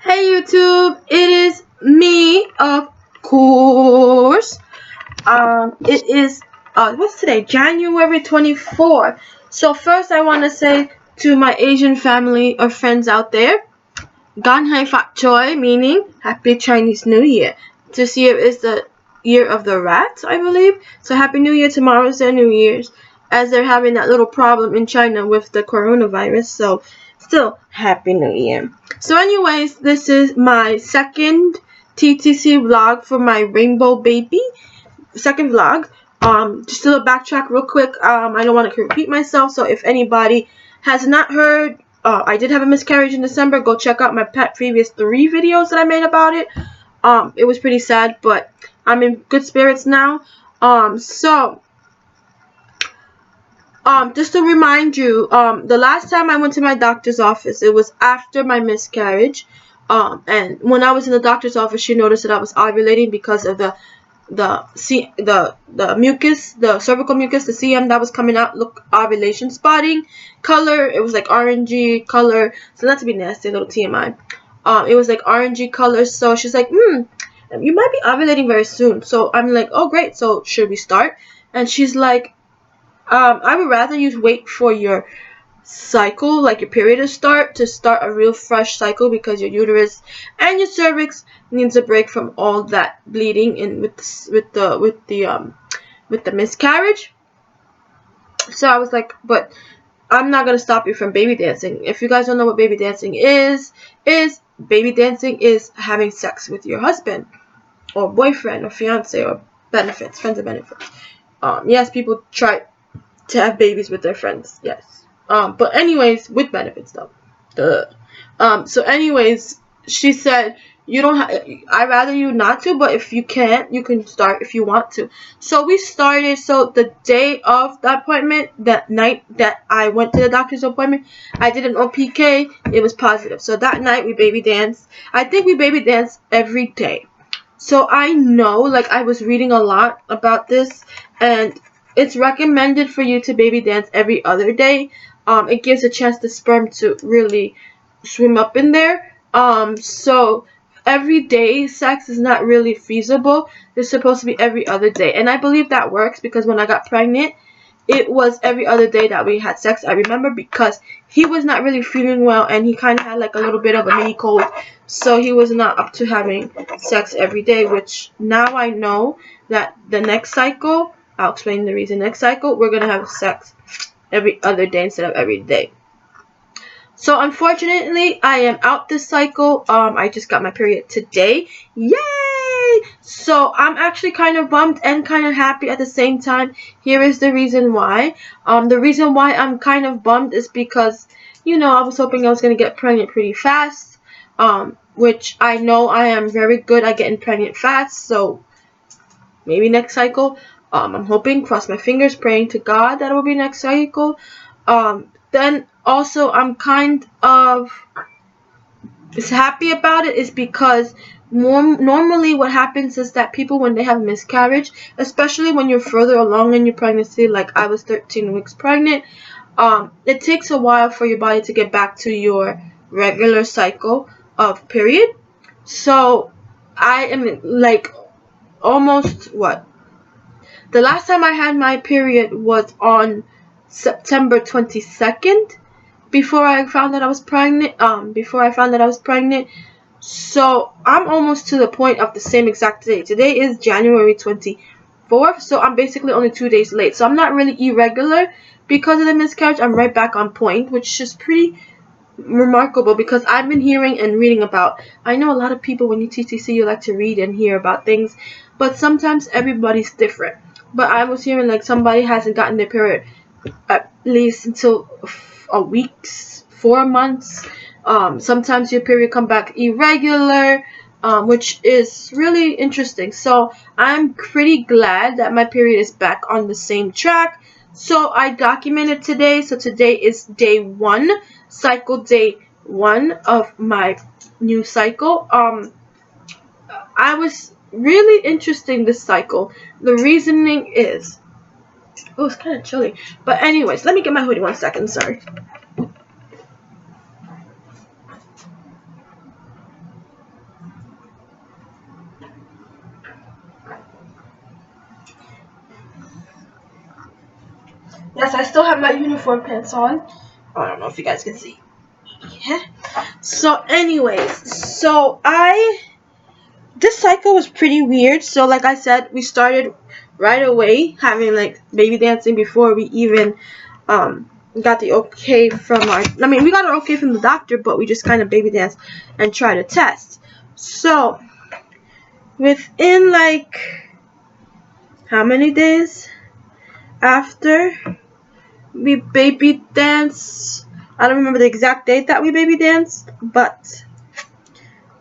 Hey YouTube, it is me, of course. It is what's today? January 24th. So first I want to say to my Asian family or friends out there, Gan Hai Fat Choi, meaning Happy Chinese New Year. This year is the year of the rat, I believe. So Happy New Year. Tomorrow is their New Year's, as they're having that little problem in China with the coronavirus. So still Happy New Year. So anyways, this is my second TTC vlog for my rainbow baby. Second vlog. Just to backtrack real quick. I don't want to repeat myself. So if anybody has not heard, I did have a miscarriage in December. Go check out my previous 3 videos that I made about it. It was pretty sad, but I'm in good spirits now. Just to remind you, the last time I went to my doctor's office, it was after my miscarriage. And when I was in the doctor's office, she noticed that I was ovulating because of the mucus, the cervical mucus, the CM that was coming out. Look, ovulation spotting color. It was like orangey color. So not to be nasty, a little TMI. It was like orangey color. So she's like, you might be ovulating very soon. So I'm like, oh great. So should we start? And she's like, I would rather you wait for your cycle, like your period to start a real fresh cycle, because your uterus and your cervix needs a break from all that bleeding and with the miscarriage. So I was like, but I'm not gonna stop you from baby dancing. If you guys don't know what baby dancing is baby dancing is having sex with your husband or boyfriend or fiance or benefits, friends of benefits. Yes, people try to have babies with their friends, yes. But anyways, with benefits though. Duh. So anyways, she said, I'd rather you not to, but if you can't, you can start if you want to. So we started. So the day of the appointment, that night that I went to the doctor's appointment, I did an OPK. It was positive. So that night we baby danced. I think we baby dance every day. So I know, like, I was reading a lot about this, and it's recommended for you to baby dance every other day. It gives a chance the sperm to really swim up in there. So every day sex is not really feasible. It's supposed to be every other day. And I believe that works, because when I got pregnant, it was every other day that we had sex. I remember, because he was not really feeling well, and he kind of had like a little bit of a mini cold. So he was not up to having sex every day, which now I know that the next cycle, I'll explain the reason. Next cycle, we're going to have sex every other day instead of every day. So unfortunately, I am out this cycle. I just got my period today. Yay! So I'm actually kind of bummed and kind of happy at the same time. Here is the reason why. The reason why I'm kind of bummed is because, I was hoping I was going to get pregnant pretty fast. Which I know I am very good at getting pregnant fast. So maybe next cycle. I'm hoping, cross my fingers, praying to God that it will be next cycle. Then also I'm kind of happy about it, is because normally what happens is that people, when they have miscarriage, especially when you're further along in your pregnancy, like I was 13 weeks pregnant, it takes a while for your body to get back to your regular cycle of period. So I am like almost the last time I had my period was on September 22nd, before I found that I was pregnant. So I'm almost to the point of the same exact day. Today is January 24th, so I'm basically only 2 days late. So I'm not really irregular because of the miscarriage. I'm right back on point, which is pretty remarkable, because I've been hearing and reading about, I know a lot of people, when you TTC, you like to read and hear about things, but sometimes everybody's different. But I was hearing like somebody hasn't gotten their period at least until a week, 4 months. Sometimes your period come back irregular, which is really interesting. So I'm pretty glad that my period is back on the same track. So I documented today. So today is day 1, cycle day 1 of my new cycle. I was really interesting this cycle. The reasoning is, oh, it's kind of chilly. But anyways, let me get my hoodie 1 second. Sorry. Yes, I still have my uniform pants on. I don't know if you guys can see. Yeah. So anyways, this cycle was pretty weird. So like I said, we started right away having like baby dancing before we even got the okay from we got an okay from the doctor, but we just kind of baby danced and tried a test. So within like how many days after we baby danced, I don't remember the exact date that we baby danced, but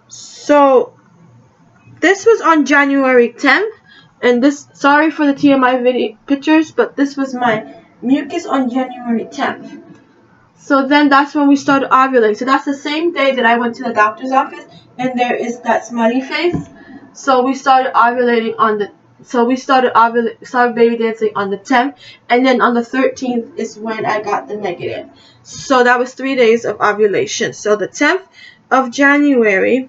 so this was on January 10th, and this, sorry for the TMI video pictures, but this was my mucus on January 10th. So then that's when we started ovulating. So that's the same day that I went to the doctor's office, and there is that smiley face. So we started ovulating on the, started baby dancing on the 10th, and then on the 13th is when I got the negative. So that was 3 days of ovulation. So the 10th of January,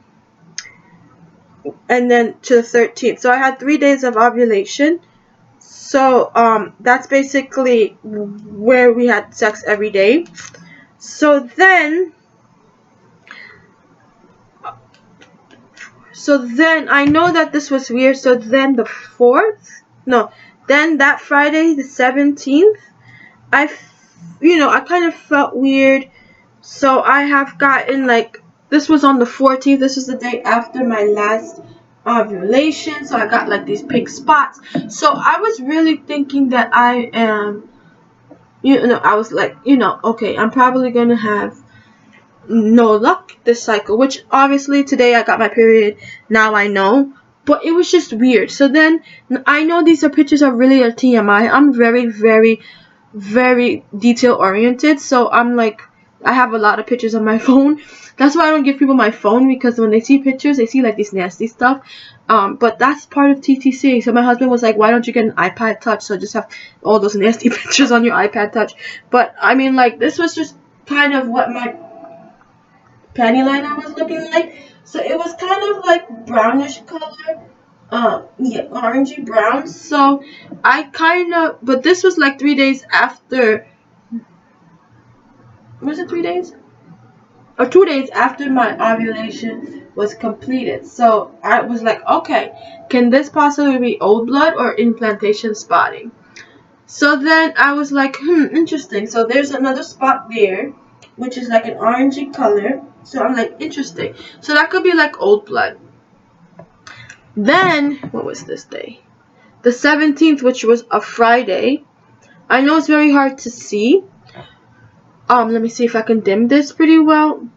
and then to the 13th. So I had 3 days of ovulation. So that's basically where we had sex every day. So then I know that this was weird. So then then that Friday the 17th, I kind of felt weird. So I have gotten like, this was on the 14th. This was the day after my last ovulation. So I got like these pink spots. So I was really thinking that I am, I was like, okay, I'm probably going to have no luck this cycle. Which obviously today I got my period. Now I know. But it was just weird. So then I know these are pictures of really a TMI. I'm very, very, very detail oriented. So I'm like, I have a lot of pictures on my phone. That's why I don't give people my phone, because when they see pictures, they see like this nasty stuff. But that's part of Ttcing. So my husband was like, why don't you get an iPad Touch? So just have all those nasty pictures on your iPad Touch. But I mean, like, this was just kind of what my panty liner was looking like. So it was kind of like brownish color. Yeah, orangey brown. So I kind of, but this was like 3 days after. Was it 3 days? Or 2 days after my ovulation was completed. So I was like, okay, can this possibly be old blood or implantation spotting? So then I was like, interesting. So there's another spot there, which is like an orangey color. So I'm like, interesting. So that could be like old blood. Then, what was this day? The 17th, which was a Friday. I know it's very hard to see. Let me see if I can dim this pretty well.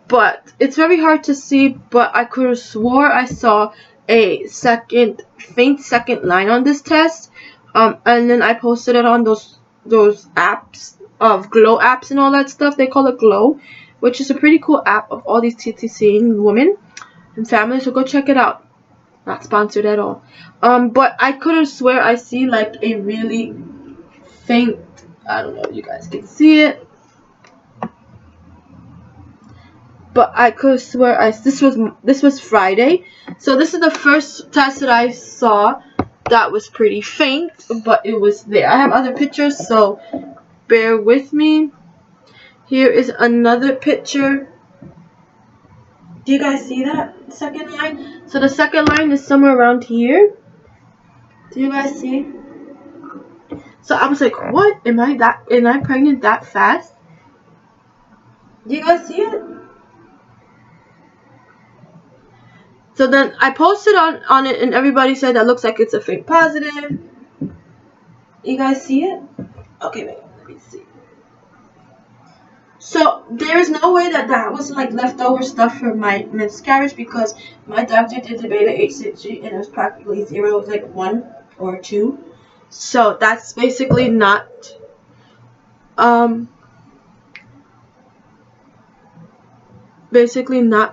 But it's very hard to see, but I could have swore I saw a faint second line on this test. And then I posted it on those apps of Glow apps and all that stuff. They call it Glow, which is a pretty cool app of all these Ttcing women and families. So go check it out. Not sponsored at all. But I could have swear I see like a really faint. I don't know if you guys can see it. But I could swear this was Friday. So this is the first test that I saw that was pretty faint, but it was there. I have other pictures, so bear with me. Here is another picture. Do you guys see that second line? So the second line is somewhere around here. Do you guys see? So I was like, what? Am I pregnant that fast? Do you guys see it? So then I posted on it, and everybody said that looks like it's a fake positive. You guys see it? Okay, wait, let me see. So there's no way that was like leftover stuff from my miscarriage, because my doctor did the beta HCG and it was practically 0. It was like 1 or 2. So that's basically not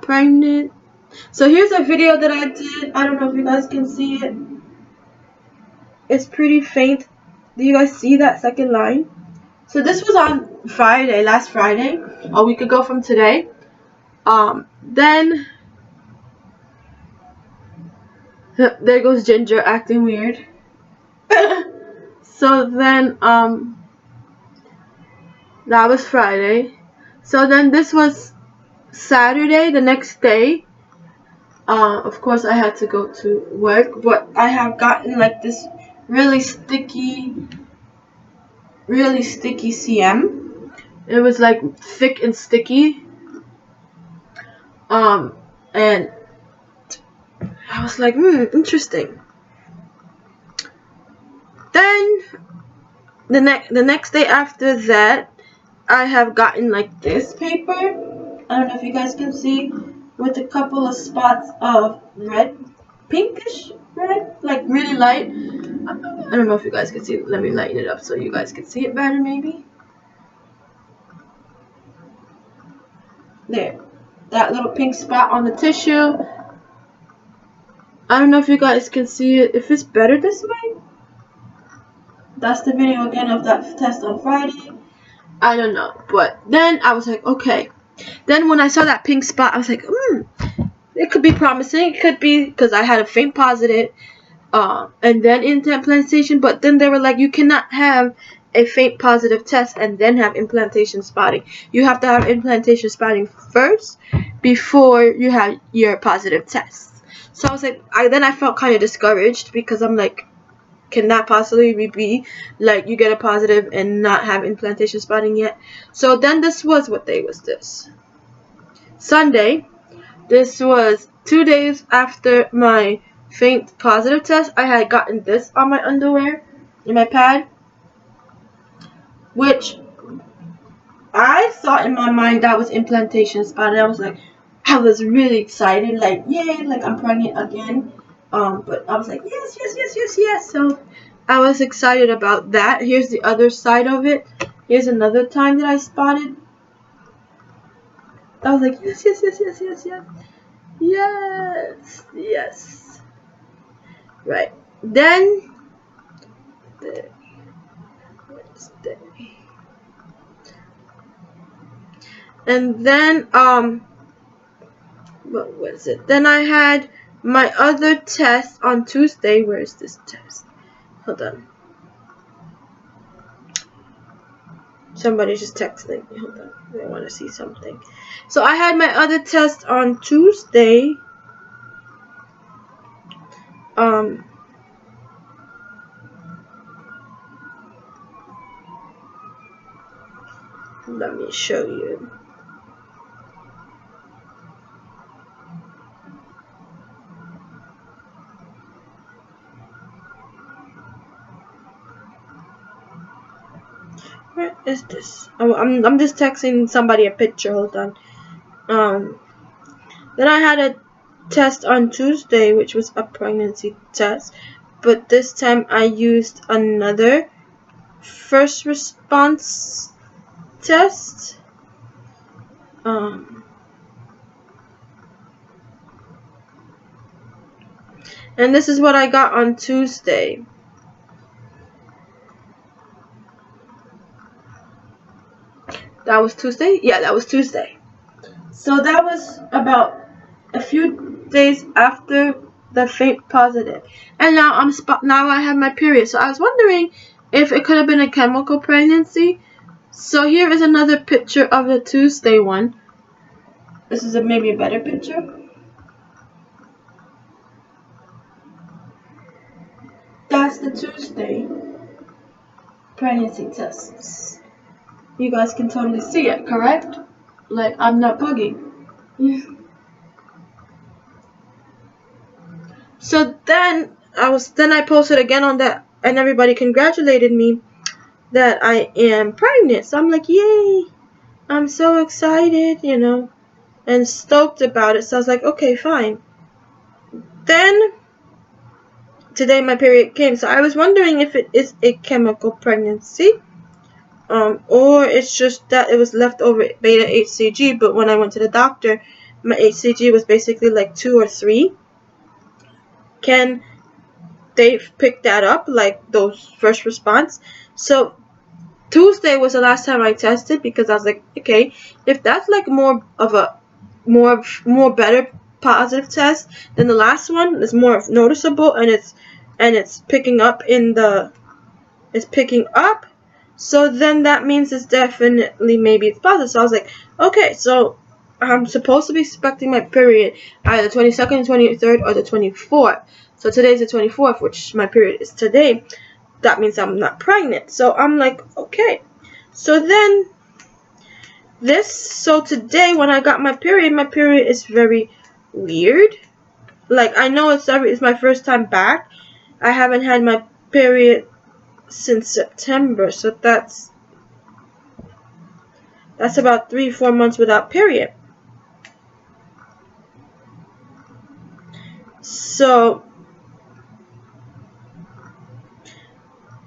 pregnant. So here's a video that I did. I don't know if you guys can see it. It's pretty faint. Do you guys see that second line? So this was on Friday, last Friday, a week ago from today. Then there goes Ginger acting weird. So then That was Friday. So then this was Saturday, the next day. Of course, I had to go to work, but I have gotten like this really sticky CM. It was like thick and sticky. And I was like, interesting. Then the next day after that, I have gotten like this paper. I don't know if you guys can see, with a couple of spots of red, pinkish red, like really light. I don't know if you guys can see. Let me lighten it up so you guys can see it better, maybe. There, that little pink spot on the tissue. I don't know if you guys can see it. If it's better this way. That's the video again of that test on Friday. I don't know, but then I was like, okay. Then when I saw that pink spot, I was like, it could be promising. It could be because I had a faint positive, and then implantation. But then they were like, you cannot have a faint positive test and then have implantation spotting. You have to have implantation spotting first before you have your positive test. So I was like, then I felt kind of discouraged because I'm like, can that possibly be like you get a positive and not have implantation spotting yet? So then this was, what day was this? Sunday. This was 2 days after my faint positive test. I had gotten this on my underwear, in my pad, which I thought in my mind that was implantation spotting. I was like, I was really excited, like, yay, like I'm pregnant again. But I was like, yes. So I was excited about that. Here's the other side of it. Here's another time that I spotted. I was like, yes. Right. Then, Wednesday. And then, what was it? Then I had my other test on Tuesday. Where is this test? Hold on. Somebody's just texting me. Hold on. I want to see something. So I had my other test on Tuesday. Let me show you. Where is this? I'm just texting somebody a picture. Hold on. Then I had a test on Tuesday, which was a pregnancy test, but this time I used another first response test. And this is what I got on Tuesday. That was Tuesday? Yeah, that was Tuesday. So that was about a few days after the faint positive. And now now I have my period. So I was wondering if it could have been a chemical pregnancy. So here is another picture of the Tuesday one. This is maybe a better picture. That's the Tuesday pregnancy tests. You guys can totally see it, correct? Like, I'm not bugging. So then I posted again on that, and everybody congratulated me that I am pregnant. So I'm like, yay! I'm so excited, and stoked about it. So I was like, okay, fine. Then today my period came, so I was wondering if it is a chemical pregnancy, or it's just that it was leftover beta HCG. But when I went to the doctor, my HCG was basically like 2 or 3. Can they pick that up, like those first response? So Tuesday was the last time I tested, because I was like, okay, if that's like more of a better positive test than the last one, it's more noticeable, and it's picking up So then that means it's definitely maybe it's positive. So I was like, okay, so I'm supposed to be expecting my period either 22nd, 23rd, or the 24th. So today's the 24th, which my period is today. That means I'm not pregnant. So I'm like, okay. So then so today when I got my period is very weird. Like, I know it's my first time back. I haven't had my period since September, so that's about 3-4 months without period. So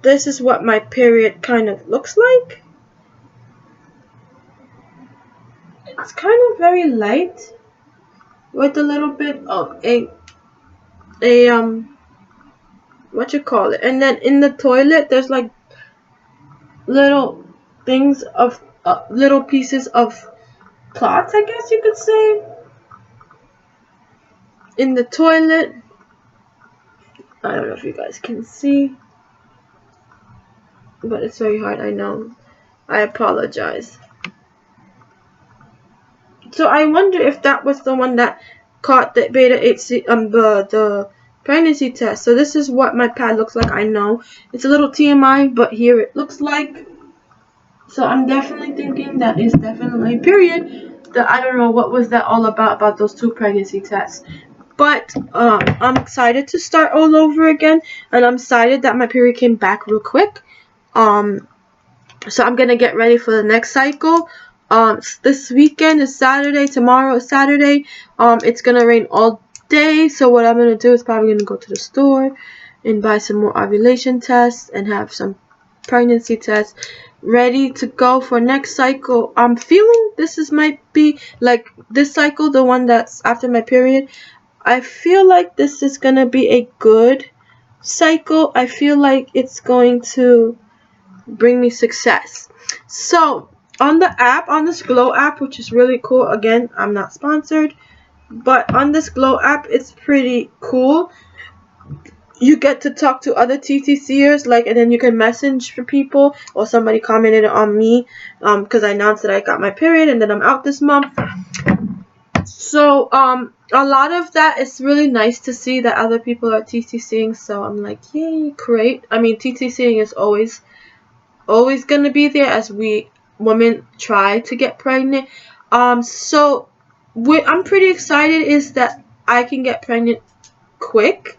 this is what my period kind of looks like. It's kind of very light with a little bit of a what you call it, and then in the toilet there's like little things of little pieces of clots, I guess you could say, in the toilet. I don't know if you guys can see, but it's very hard, I know. I apologize. So I wonder if that was the one that caught the beta 8C the pregnancy test. So this is what my pad looks like. I know it's a little TMI, but here it looks like. So I'm definitely thinking that is definitely a period. That I don't know what was that all about those 2 pregnancy tests. But I'm excited to start all over again, and I'm excited that my period came back real quick. So I'm gonna get ready for the next cycle. This weekend is Saturday. Tomorrow is Saturday. It's gonna rain all day. So what I'm gonna do is probably gonna go to the store and buy some more ovulation tests and have some pregnancy tests ready to go for next cycle. I'm feeling might be like this cycle, the one that's after my period. I feel like this is gonna be a good cycle. I feel like it's going to bring me success. So on the app, on this Glow app, which is really cool. Again, I'm not sponsored, but on this Glow app, it's pretty cool. You get to talk to other TTCers, like, and then you can message for people, or somebody commented on me, because I announced that I got my period and that I'm out this month. So, a lot of that is really nice to see that other people are TTCing. So I'm like, yay, great. I mean, TTCing is always gonna be there as we women try to get pregnant. So what I'm pretty excited is that I can get pregnant quick.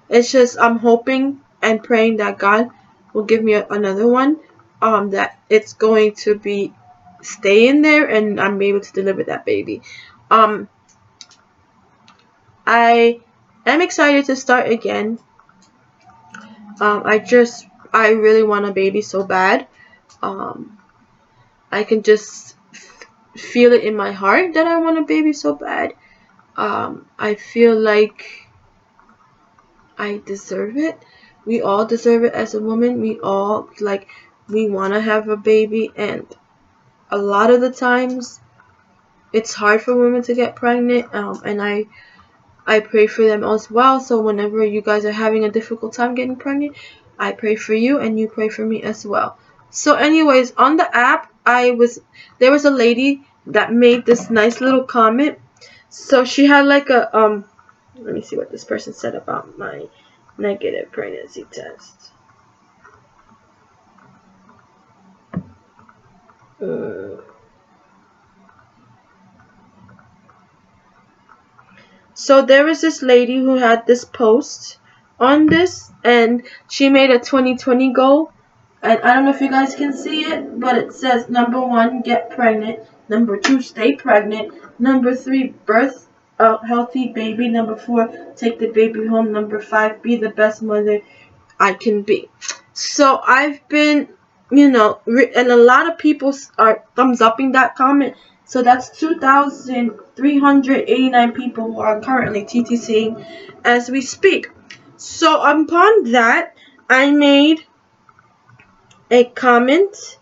It's just I'm hoping and praying that God will give me another one. That it's going to be stay in there and I'm able to deliver that baby. I am excited to start again. I really want a baby so bad. I can just feel it in my heart that I want a baby so bad. I feel like I deserve it. We all deserve it as a woman. We all, like, we want to have a baby, and a lot of the times it's hard for women to get pregnant, and I pray for them as well. So whenever you guys are having a difficult time getting pregnant, I pray for you and you pray for me as well. So anyways, on the app, there was a lady that made this nice little comment. So she had like a let me see what this person said about my negative pregnancy test. So there was this lady who had this post on this, and she made a 2020 goal. And I don't know if you guys can see it, but it says number 1, get pregnant. Number 2, stay pregnant. Number 3, birth a healthy baby. Number 4, take the baby home. Number 5, be the best mother I can be. So I've been, and a lot of people are thumbs upping that comment. So that's 2,389 people who are currently TTCing as we speak. So upon that, I made a comment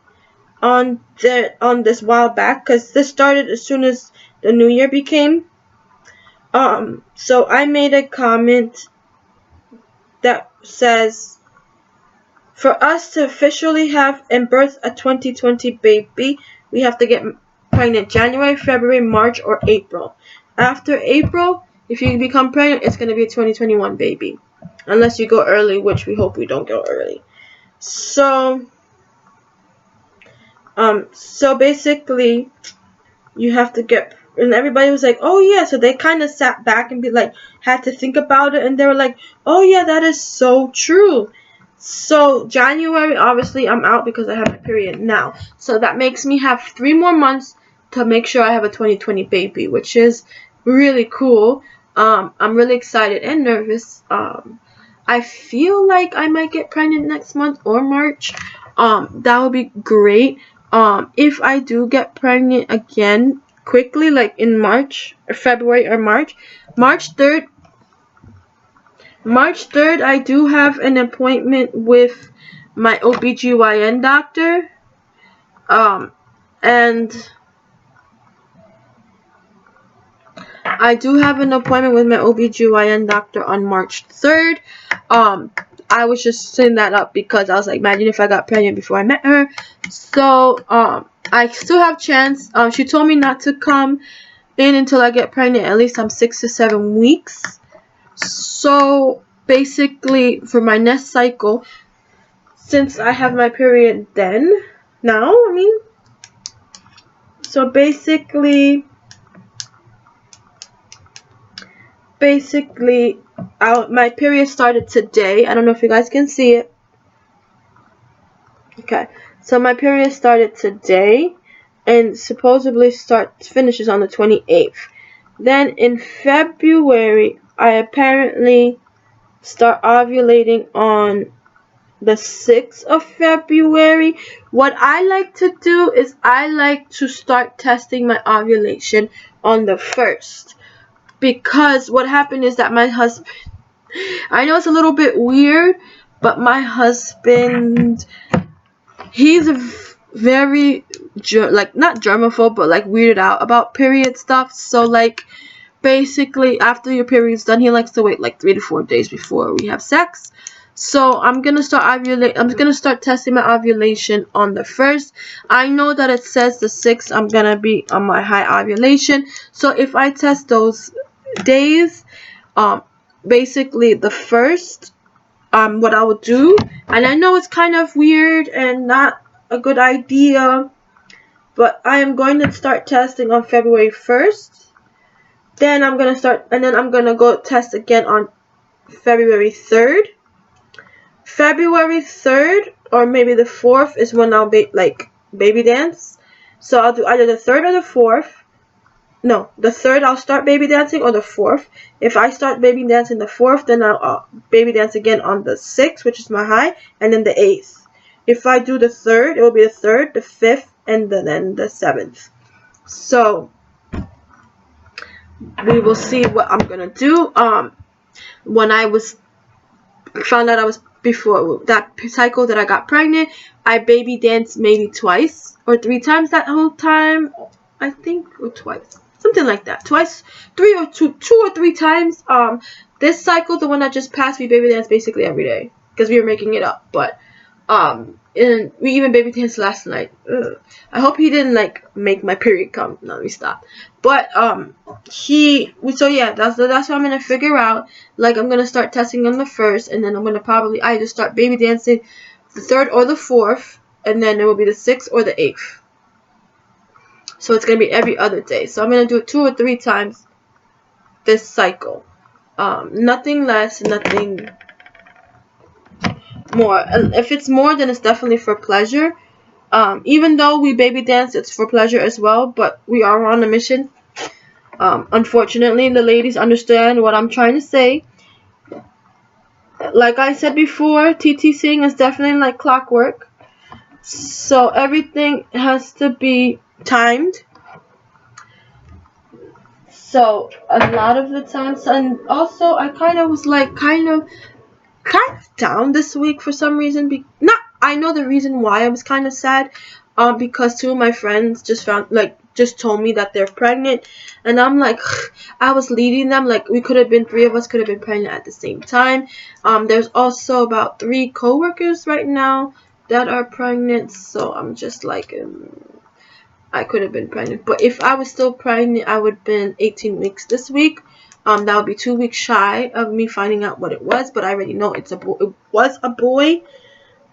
on this while back, because this started as soon as the new year became. So I made a comment that says, For us to officially have and birth a 2020 baby, we have to get pregnant January, February, March, or April. After April, if you become pregnant, it's going to be a 2021 baby. Unless you go early, which we hope we don't go early. So basically, you have to get, and everybody was like, oh yeah, so they kind of sat back and had to think about it, and they were like, oh yeah, that is so true. So January, obviously, I'm out because I have my period now. So that makes me have 3 more months to make sure I have a 2020 baby, which is really cool. I'm really excited and nervous. I feel like I might get pregnant next month or March. That would be great. If I do get pregnant again quickly, like in March or February or March 3rd, I do have an appointment with my OBGYN doctor. And I do have an appointment with my OBGYN doctor on March 3rd. I was just setting that up because I was like, imagine if I got pregnant before I met her. So, I still have chance. She told me not to come in until I get pregnant. At least I'm 6 to 7 weeks. So, basically, for my next cycle, since I have my period so basically, my period started today. I don't know if you guys can see it. Okay, so my period started today, and supposedly finishes on the 28th. Then in February, I apparently start ovulating on the 6th of February. What I like to do is I like to start testing my ovulation on the 1st. Because what happened is that my husband, I know it's a little bit weird, but my husband, he's very, not germaphobe, but weirded out about period stuff. So basically after your period's done, he likes to wait 3 to 4 days before we have sex. So I'm gonna start testing my ovulation on the 1st. I know that it says the 6th I'm gonna be on my high ovulation. So if I test those days, basically the 1st, what I would do, and I know it's kind of weird and not a good idea, but I am going to start testing on February 1st. Then I'm gonna go test again on February 3rd. February 3rd or maybe the 4th is when I'll baby dance. So I'll do either the 3rd or the 4th. No, the 3rd I'll start baby dancing, or the 4th. If I start baby dancing the 4th, then I'll baby dance again on the 6th, which is my high, and then the 8th. If I do the 3rd, it will be the 3rd, the 5th, and then the 7th. So we will see what I'm gonna do. When I found out I was before that cycle that I got pregnant, I baby danced maybe twice or 3 times that whole time, I think, or twice, something like that. Twice, 2 or 3 times. This cycle, the one that just passed, we baby danced basically every day because we were making it up. But and we even baby danced last night. Ugh. I hope he didn't make my period come. No, let me stop. But so yeah, that's what I'm gonna figure out. I'm gonna start testing on the 1st, and then I'm gonna probably either start baby dancing the 3rd or the 4th, and then it will be the 6th or the 8th. So it's gonna be every other day. So I'm gonna do it 2 or 3 times this cycle. Nothing less, nothing more. And if it's more, then it's definitely for pleasure. Even though we baby dance, it's for pleasure as well, but we are on a mission. Unfortunately, the ladies understand what I'm trying to say. Like I said before, Ttcing is definitely like clockwork. So everything has to be timed. So a lot of the times, and also I kind of was kind of down this week for some reason. I know the reason why I was kind of sad. Because 2 of my friends just just told me that they're pregnant, and I'm like, I was leading them, like we could have been, 3 of us could have been pregnant at the same time. There's also about 3 co-workers right now that are pregnant, so I'm just like, I could have been pregnant. But if I was still pregnant, I would have been 18 weeks this week. That would be 2 weeks shy of me finding out what it was, but I already know it's a boy. It was a boy.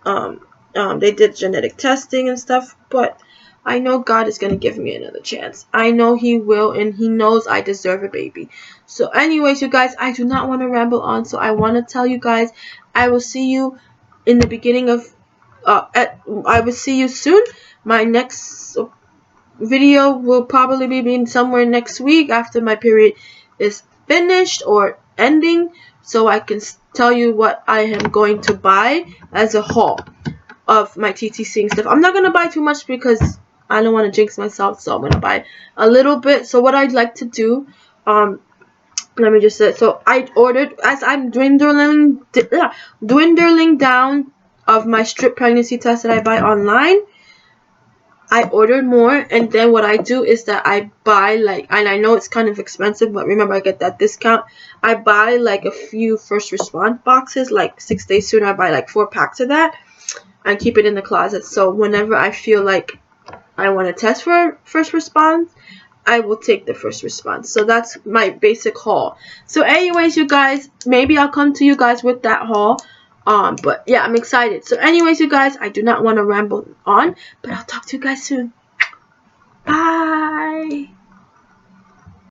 They did genetic testing and stuff, but I know God is going to give me another chance. I know He will, and He knows I deserve a baby. So anyways, you guys, I do not want to ramble on, so I want to tell you guys, I will see you in the beginning of, I will see you soon. My next video will probably be being somewhere next week after my period is finished or ending, so I can tell you what I am going to buy as a haul of my Ttcing stuff. I'm not gonna buy too much because I don't want to jinx myself, so I'm gonna buy a little bit. So what I'd like to do, let me just say, so I ordered, as I'm dwindling down of my strip pregnancy test that I buy online, I ordered more, and then what I do is that I buy, like, and I know it's kind of expensive, but remember I get that discount. I buy like a few first response boxes, like 6 days sooner. I buy like 4 packs of that and keep it in the closet. So whenever I feel like I want to test for first response, I will take the first response. So that's my basic haul. So anyways, you guys, maybe I'll come to you guys with that haul. But yeah, I'm excited. So anyways, you guys, I do not want to ramble on, but I'll talk to you guys soon. Bye.